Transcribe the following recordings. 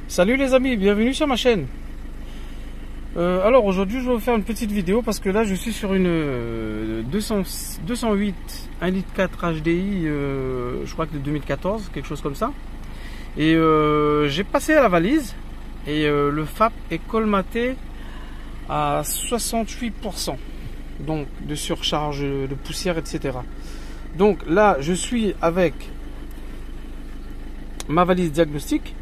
Salut les amis, bienvenue sur ma chaîne. Alors aujourd'hui je vais vous faire une petite vidéo parce que là je suis sur une 208 1,4 litre HDI, je crois que de 2014, quelque chose comme ça. Et j'ai passé à la valise et le FAP est colmaté à 68%, donc de surcharge de poussière, etc. Donc là je suis avec ma valise diagnostique.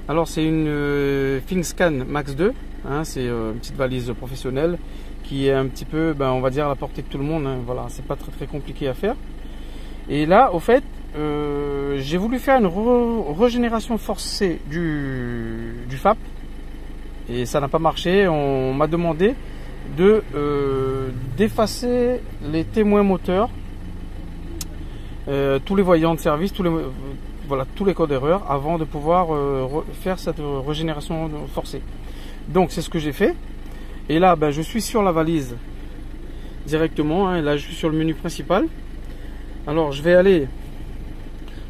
Alors c'est une ThinkScan Max 2, hein, c'est une petite valise professionnelle qui est un petit peu, on va dire, à la portée de tout le monde, hein, voilà, c'est pas très compliqué à faire. Et là, au fait, j'ai voulu faire une régénération forcée du FAP et ça n'a pas marché. On m'a demandé d'effacer les témoins moteurs, tous les voyants de service, tous les codes d'erreur avant de pouvoir faire cette régénération forcée. Donc c'est ce que j'ai fait. Et là je suis sur la valise directement, hein, là je suis sur le menu principal. Alors je vais aller,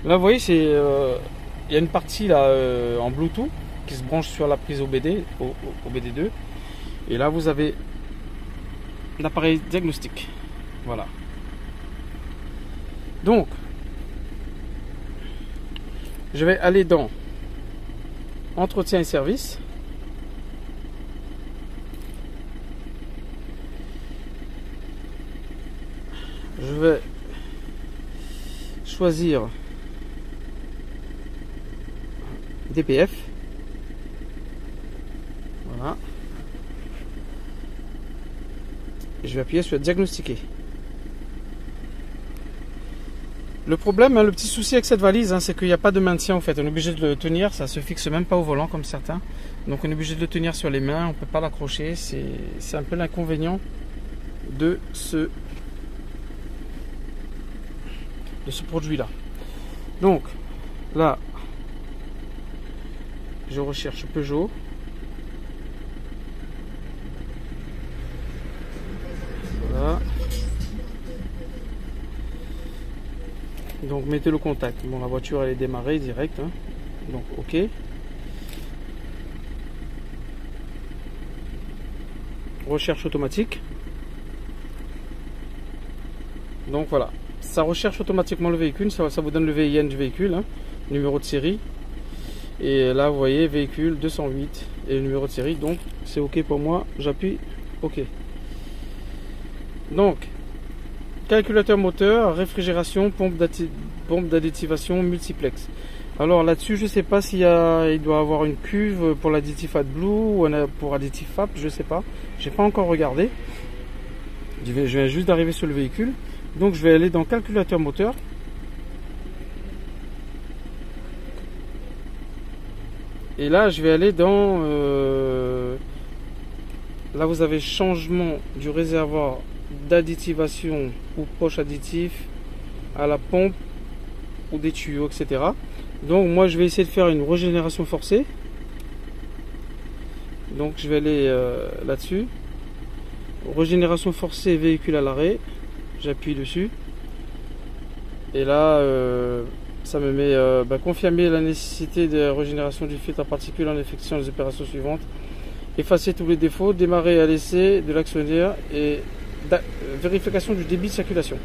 là vous voyez, c'est il y a une partie là en Bluetooth qui se branche sur la prise OBD, OBD2, et là vous avez l'appareil diagnostic, voilà. Donc je vais aller dans entretien et service. Je vais choisir DPF. Voilà. Je vais appuyer sur diagnostiquer. Le problème, le petit souci avec cette valise, c'est qu'il n'y a pas de maintien en fait. On est obligé de le tenir, ça se fixe même pas au volant comme certains. Donc on est obligé de le tenir sur les mains, on ne peut pas l'accrocher. C'est un peu l'inconvénient de ce produit-là. Donc là, je recherche Peugeot. Voilà. Donc mettez le contact. Bon, la voiture elle est démarrée direct, hein. Donc ok. Recherche automatique. Donc voilà, ça recherche automatiquement le véhicule, ça vous donne le VIN du véhicule, hein, numéro de série. Et là vous voyez véhicule 208 et le numéro de série, donc c'est ok pour moi, j'appuie ok. Donc calculateur moteur, réfrigération, pompe d'additivation, multiplex. Alors là-dessus, je sais pas il doit avoir une cuve pour l'additif AdBlue ou pour additif FAP, je sais pas. J'ai pas encore regardé. Je viens juste d'arriver sur le véhicule. Donc je vais aller dans calculateur moteur. Et là, je vais aller dans... là, vous avez changement du réservoir d'additivation ou poche additif à la pompe ou des tuyaux, etc. Donc moi je vais essayer de faire une régénération forcée. Donc je vais aller là-dessus, régénération forcée véhicule à l'arrêt, j'appuie dessus et là ça me met confirmer la nécessité de régénération du filtre à particules en effectuant les opérations suivantes: effacer tous les défauts, démarrer à l'essai de l'actionnaire et vérification du débit de circulation.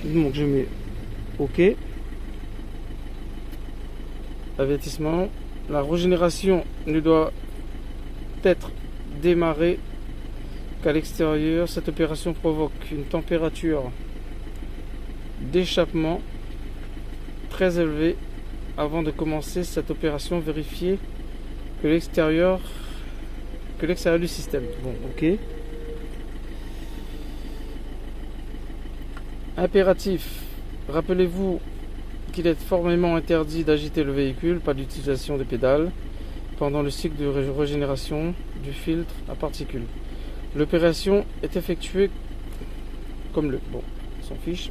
Donc je mets OK. Avertissement: la régénération ne doit être démarrée qu'à l'extérieur. Cette opération provoque une température d'échappement très élevée. Avant de commencer cette opération, vérifiez que l'extérieur du système. Bon, ok. Impératif: rappelez-vous qu'il est formellement interdit d'agiter le véhicule, pas d'utilisation des pédales pendant le cycle de régénération du filtre à particules. L'opération est effectuée comme le... Bon, on s'en fiche.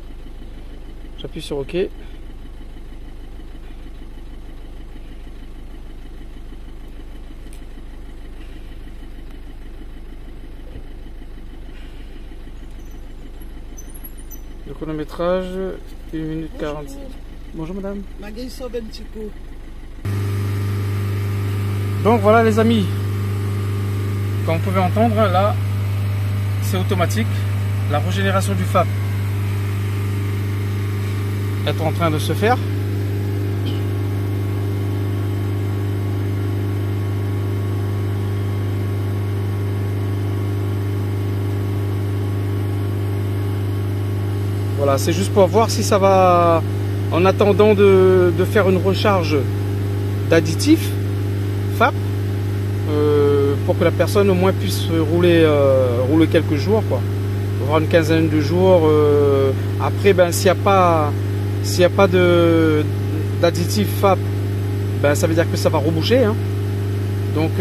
J'appuie sur OK. Le chronométrage, 1 minute 40. Bonjour madame. Donc voilà les amis, comme vous pouvez entendre là, c'est automatique. La régénération du FAP est en train de se faire. Voilà, c'est juste pour voir si ça va, en attendant de faire une recharge d'additif FAP, pour que la personne au moins puisse rouler quelques jours, quoi. Avoir une quinzaine de jours. Après, ben, s'il n'y a pas d'additif FAP, ben, ça veut dire que ça va reboucher, hein. Donc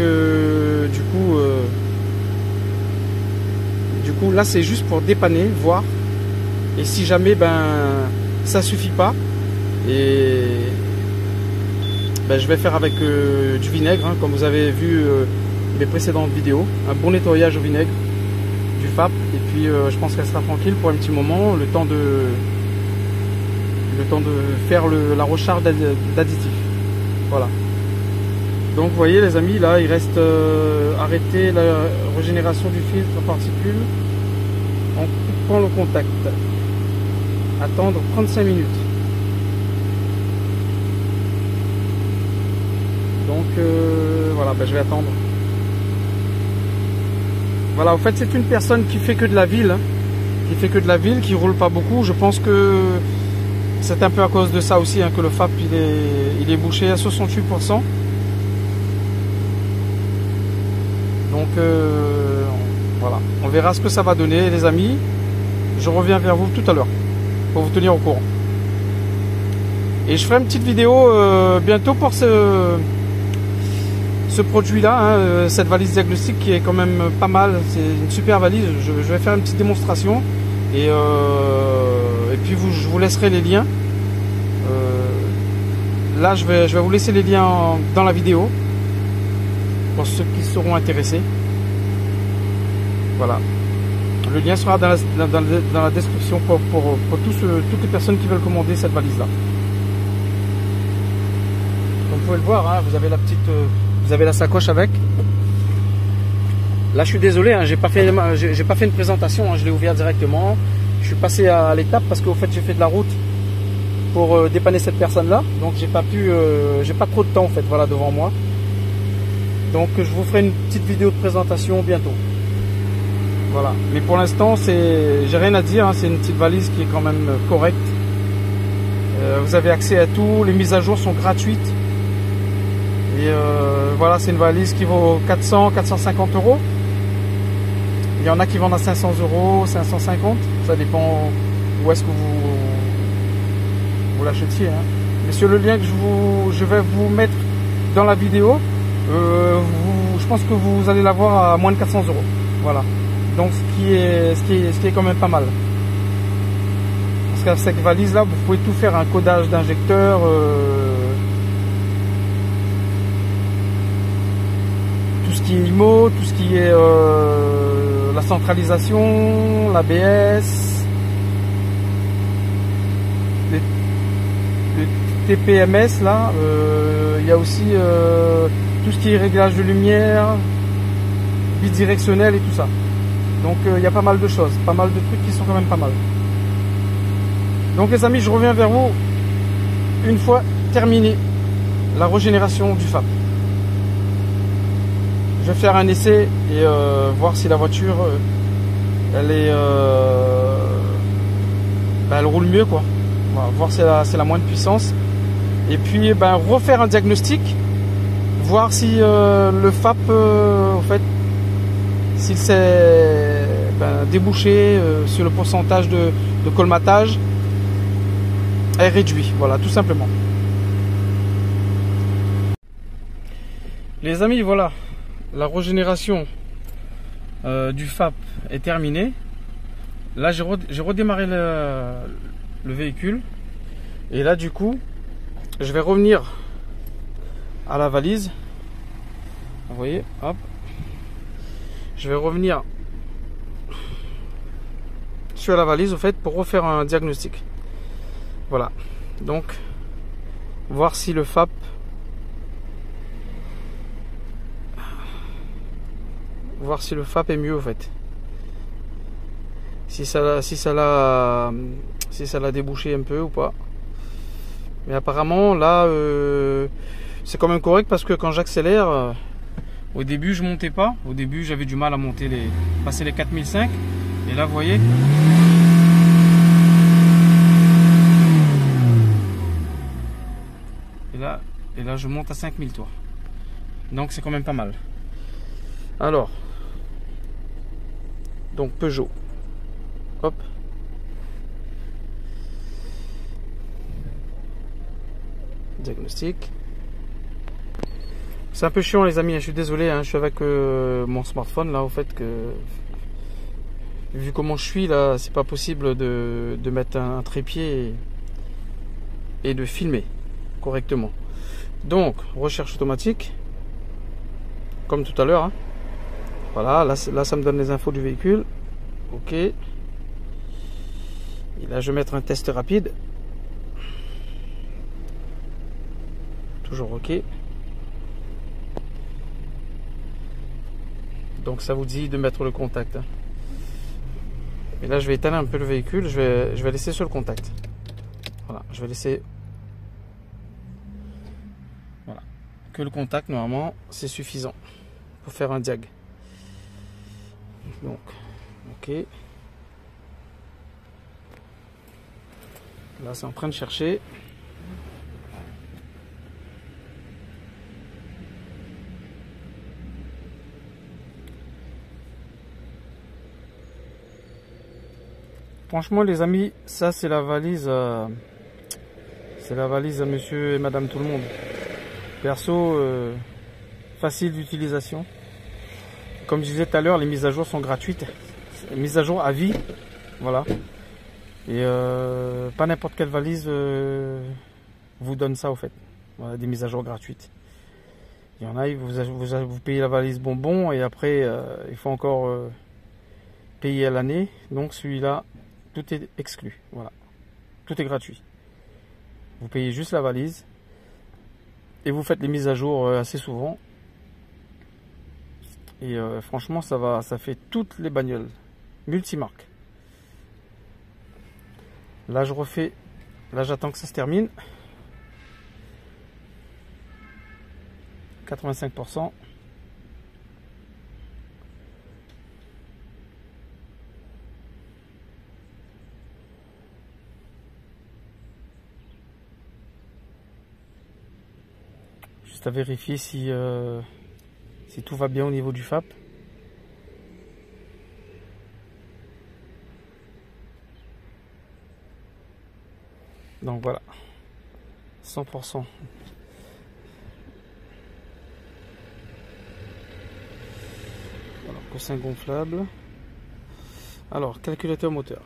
du coup là c'est juste pour dépanner, voir. Et si jamais ben ça suffit pas, et ben, je vais faire avec du vinaigre, hein, comme vous avez vu mes précédentes vidéos, un bon nettoyage au vinaigre du FAP, et puis je pense qu'elle sera tranquille pour un petit moment, le temps de faire la recharge d'additif. Voilà. Donc vous voyez les amis, là il reste arrêter la régénération du filtre à particules en coupant le contact. Attendre 35 minutes. Donc voilà, ben, je vais attendre. Voilà, en fait c'est une personne qui fait que de la ville, hein, qui roule pas beaucoup. Je pense que c'est un peu à cause de ça aussi, hein, que le FAP il est bouché à 68%. Donc voilà, on verra ce que ça va donner les amis. Je reviens vers vous tout à l'heure pour vous tenir au courant. Et je ferai une petite vidéo bientôt pour ce produit là, hein, cette valise diagnostique qui est quand même pas mal. C'est une super valise. Je vais faire une petite démonstration et puis je vous laisserai les liens. Là je vais vous laisser les liens dans la vidéo pour ceux qui seront intéressés. Voilà. Le lien sera dans la description pour toutes les personnes qui veulent commander cette valise là. Comme vous pouvez le voir, hein, vous avez la sacoche avec. Là je suis désolé, hein, j'ai pas fait une présentation, hein, je l'ai ouvert directement. Je suis passé à l'étape parce qu'au fait j'ai fait de la route pour dépanner cette personne là, donc j'ai pas trop de temps en fait, voilà, devant moi. Donc je vous ferai une petite vidéo de présentation bientôt. Voilà. Mais pour l'instant, j'ai rien à dire, hein. C'est une petite valise qui est quand même correcte. Vous avez accès à tout, les mises à jour sont gratuites. Et voilà, c'est une valise qui vaut 400, 450 €. Il y en a qui vendent à 500 €, 550. Ça dépend où est-ce que vous l'achetiez, hein. Mais sur le lien que je vais vous mettre dans la vidéo, je pense que vous allez l'avoir à moins de 400 €. Voilà. Donc ce qui est quand même pas mal. Parce qu'avec cette valise là, vous pouvez tout faire, un codage d'injecteur, tout ce qui est IMO, tout ce qui est la centralisation, l'ABS, le TPMS là, il y a aussi tout ce qui est réglage de lumière, bidirectionnel et tout ça. Donc il y a pas mal de choses, pas mal de trucs qui sont quand même pas mal. Donc les amis, je reviens vers vous une fois terminé la régénération du FAP. Je vais faire un essai et voir si la voiture elle roule mieux, quoi. Voilà, voir si c'est la moindre puissance. Et puis refaire un diagnostic, voir si le FAP en fait, s'il s'est débouché sur le pourcentage de colmatage est réduit. Voilà, tout simplement. Les amis, voilà, la régénération du FAP est terminée. Là, j'ai redémarré le véhicule. Et là, du coup, je vais revenir à la valise. Vous voyez, hop. Je vais revenir sur la valise au fait pour refaire un diagnostic. Voilà. Donc, voir si le FAP voir si le FAP est mieux en fait. Si ça l'a débouché un peu ou pas. Mais apparemment là c'est quand même correct parce que quand j'accélère, au début je montais pas. Au début j'avais du mal à monter passer les 4005. Et là vous voyez. Et là je monte à 5000 tours. Donc c'est quand même pas mal. Alors. Donc Peugeot. Hop. Diagnostic. C'est un peu chiant les amis, je suis désolé, je suis avec mon smartphone là, au fait que vu comment je suis là, c'est pas possible de mettre un trépied et de filmer correctement. Donc recherche automatique, comme tout à l'heure. Voilà, là ça me donne les infos du véhicule. Ok. Et là je vais mettre un test rapide. Toujours ok. Donc ça vous dit de mettre le contact. Et là je vais éteindre un peu le véhicule. Je vais laisser sur le contact. Voilà, je vais laisser. Voilà. Que le contact normalement c'est suffisant pour faire un diag. Donc ok. Là c'est en train de chercher. Franchement les amis, ça c'est la valise à monsieur et madame tout le monde. Perso, facile d'utilisation. Comme je disais tout à l'heure, les mises à jour sont gratuites. Les mises à jour à vie. Voilà. Et pas n'importe quelle valise vous donne ça au fait. Voilà, des mises à jour gratuites. Il y en a, vous payez la valise bonbon et après il faut encore payer à l'année. Donc celui-là, tout est exclu. Voilà. Tout est gratuit. Vous payez juste la valise et vous faites les mises à jour assez souvent. Et franchement, ça fait toutes les bagnoles multimarques. Là, je refais. Là, j'attends que ça se termine. 85%. Juste à vérifier si tout va bien au niveau du FAP. Donc voilà, 100%. Alors, coussin gonflable. Alors, calculateur moteur.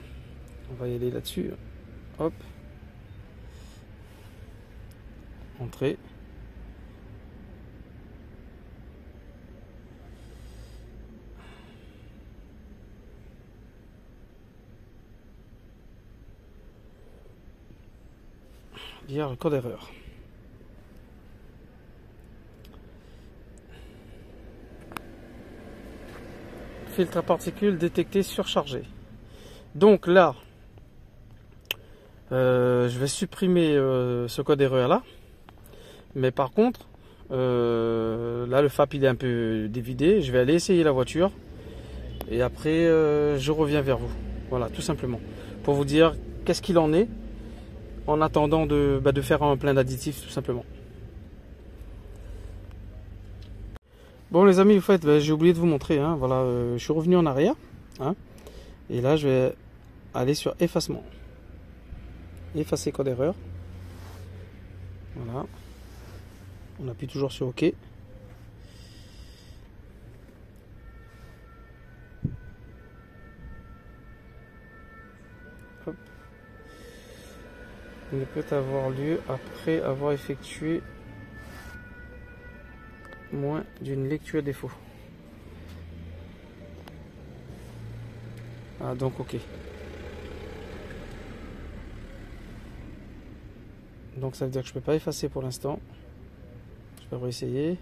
On va y aller là-dessus. Hop. Entrée. Lire le code erreur. Filtre à particules détecté surchargé. Donc là, je vais supprimer ce code erreur là. Mais par contre, là le FAP il est un peu dévidé. Je vais aller essayer la voiture. Et après, je reviens vers vous. Voilà, tout simplement. Pour vous dire qu'est-ce qu'il en est. En attendant de faire un plein d'additifs tout simplement. Bon les amis, en fait, j'ai oublié de vous montrer. Voilà, je suis revenu en arrière. Et là, je vais aller sur effacement. Effacer code erreur. Voilà. On appuie toujours sur OK. Hop. Il ne peut avoir lieu après avoir effectué moins d'une lecture défaut. Ah donc ok. Donc ça veut dire que je peux pas effacer pour l'instant. Je vais réessayer.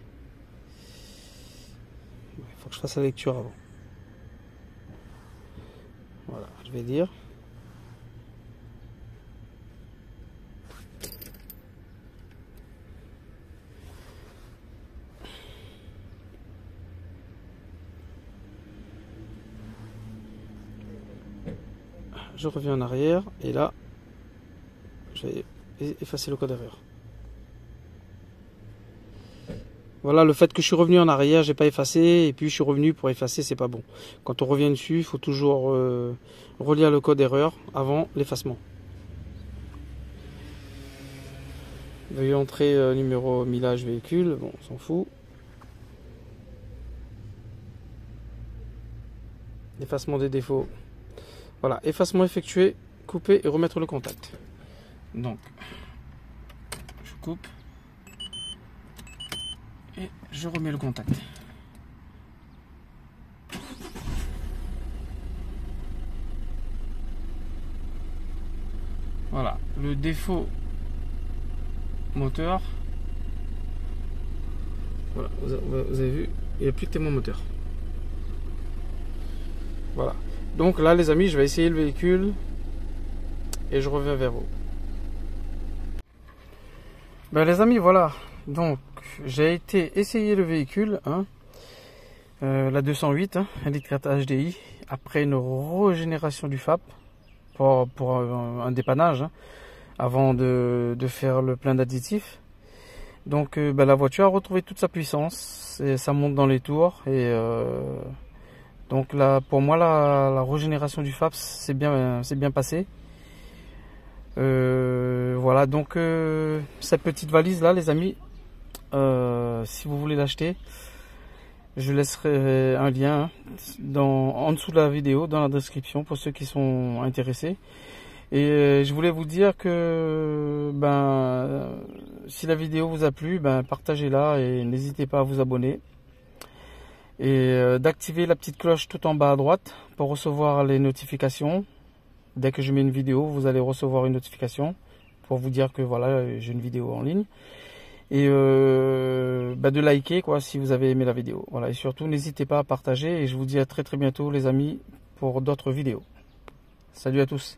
Il faut que je fasse la lecture avant. Voilà, je vais dire. Je reviens en arrière et là, je vais effacer le code erreur. Voilà, le fait que je suis revenu en arrière, j'ai pas effacé, et puis je suis revenu pour effacer, c'est pas bon. Quand on revient dessus, il faut toujours relire le code erreur avant l'effacement. Veuillez entrer numéro millage véhicule, bon, on s'en fout. Effacement des défauts. Voilà, effacement effectué, couper et remettre le contact. Donc, je coupe et je remets le contact. Voilà, le défaut moteur. Voilà, vous avez vu, il n'y a plus de témoin moteur. Voilà. Donc là les amis, je vais essayer le véhicule et je reviens vers vous. Ben les amis, voilà. Donc j'ai été essayer le véhicule, hein, la 208, hein, 1.4 HDI, après une régénération du FAP pour un dépannage, hein, avant de faire le plein d'additifs. Donc ben, la voiture a retrouvé toute sa puissance et ça monte dans les tours et donc là, pour moi, la régénération du FAP c'est bien passé. Voilà, donc cette petite valise là, les amis, si vous voulez l'acheter, je laisserai un lien en dessous de la vidéo, dans la description, pour ceux qui sont intéressés. Et je voulais vous dire que si la vidéo vous a plu, partagez-la et n'hésitez pas à vous abonner. Et d'activer la petite cloche tout en bas à droite pour recevoir les notifications. Dès que je mets une vidéo, vous allez recevoir une notification pour vous dire que voilà, j'ai une vidéo en ligne. Et de liker quoi si vous avez aimé la vidéo. Voilà, et surtout n'hésitez pas à partager et je vous dis à très bientôt les amis pour d'autres vidéos. Salut à tous.